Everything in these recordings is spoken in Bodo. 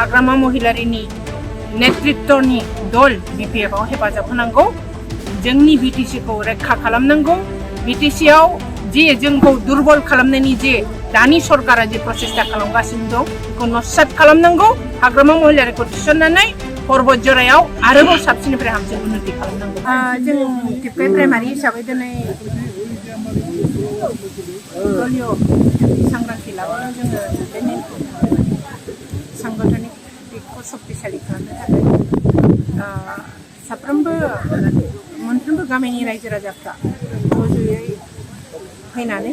हाग्रामा महिलारिनि नेतृत्वनि दल बिपिएफआव हेफाजाब होनांगौ जोंनि बिटिसिखौ रैखा खालामनांगौ बिटिसिआव जे जोंखौ दुर्बल खालामनायनि जे दानि सरकारा जे प्रसेस्टा खालामगासिनो दं बेखौ नस्यात खालामनांगौ हाग्रामा महिलारिखौ थिसननानै बतझराव आरोबाव साबसिननिफ्राय हामसिन उन्नति खालामनांगौ जों टिपकाइ प्राइमारि हिसाबै दिनै दलिय सांग्रांथि लाबोनो जोङो सांगठनिक दिगखौ शक्तिशाली खालामनो थाखाय साफ्रोमबो मोनफ्रोमबो गामिनि रायजो राजाफ्रा ज'यै फैनानै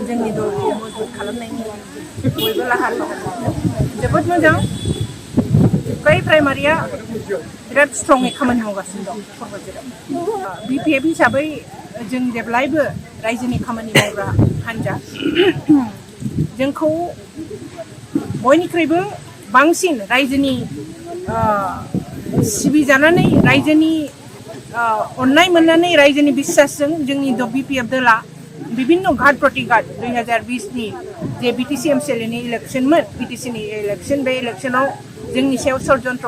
जोंनि दलखौ मजबुत खालामनायनि बयबो लाहार फाहार जोबोद मोजां टिपकाइ प्राइमारिया बिराद स्ट्रङै खामानि मावगासिनो दं बतझराव बिपिएफ हिसाबै जों जेब्लायबो रायजोनि खामानि मावग्रा हान्जा जोंखौ बयनिख्रुइबो बांसिन रायजोनि सिबिजानानै रायजोनि अननाय मोननानै रायजोनि बिश्वासजों जोंनि बिपिएफ दला विभिन्न घाट प्रतिघाट 2020 जे बिटिसि एमसिएलएनि इलेक्शनमोन बिटिसिनि इलेक्शन बे इलेक्शनाव जोंनि सायाव षड्यन्त्र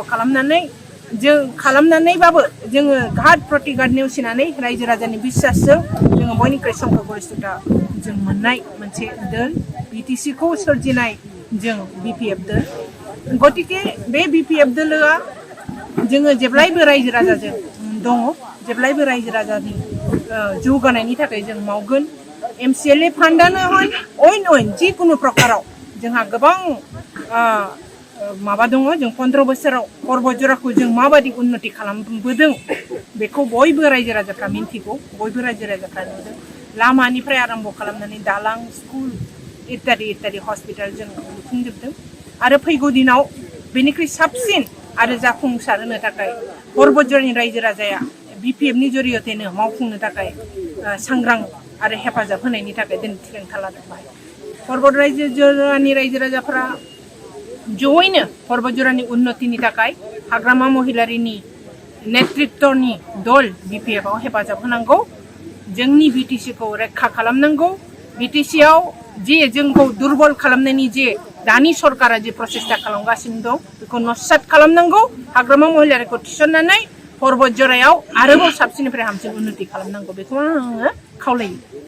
खालामनानैबाबो जोङो घाट प्रतिघाट नेवसिनानै रायजो राजानि बिश्वासजों जोङो बयनिख्रुइ संख्य गरिष्ठता जों मोननाय मोनसे दोल बिटिसिखौ सोरजिनाय जों बिपिएफ दोल गतिके बे बिपिएफ दोलोआ जोङो जेब्लायबो रायजो राजाजों दङ जेब्लायबो रायजो राजानि जौगानायनि थाखाय जों मावगोन एमसिएलए फान्डानो होन अइन जिकुनु प्रकाराव जोंहा गोबां माबा दङ जों 15 बोसोराव बतझराखौ जों माबादि उन्नति खालामबोदों बेखौ बयबो रायजो राजाफ्रा मिन्थिगौ बयबो रायजो राजाफ्रा नुदों लामानिफ्राय आरम्भ खालामनानै दालां स्कुल इत्यादि हस्पिटाल जों लुफुंजोबदों आरो फैगौ दिनाव बेनिख्रुइ साबसिन आरो जाफुंसार होनो थाखाय बतझरनि रायजो राजाया बिपिएफनि जरियतेनो मावफुंनो थाखाय सांग्रां आरो हेफाजाब होनायनि थाखाय दिनै थिरांथा लादों बतझरनि रायजो राजाफ्रा जयैनो बतझरनि उन्नतिनि थाखाय हाग्रामा महिलारिनि नेतृत्वनि दल बिपिएफआव हेफाजाब होनांगौ जोंनि बिटिसिखौ रैखा खालामनांगौ बिटिसिआव जे जोंखौ दुर्बल खालामनायनि जे दानि सरकारा जे प्रसेस्टा खालामगासिनो दं बेखौ नस्यात खालामनांगौ हाग्रामा महिलारिखौ थिसननानै बतझराव आरोबाव साबसिननिफ्राय हामसिन उन्नति खालामनांगौ बेखौ आङो खावलायो।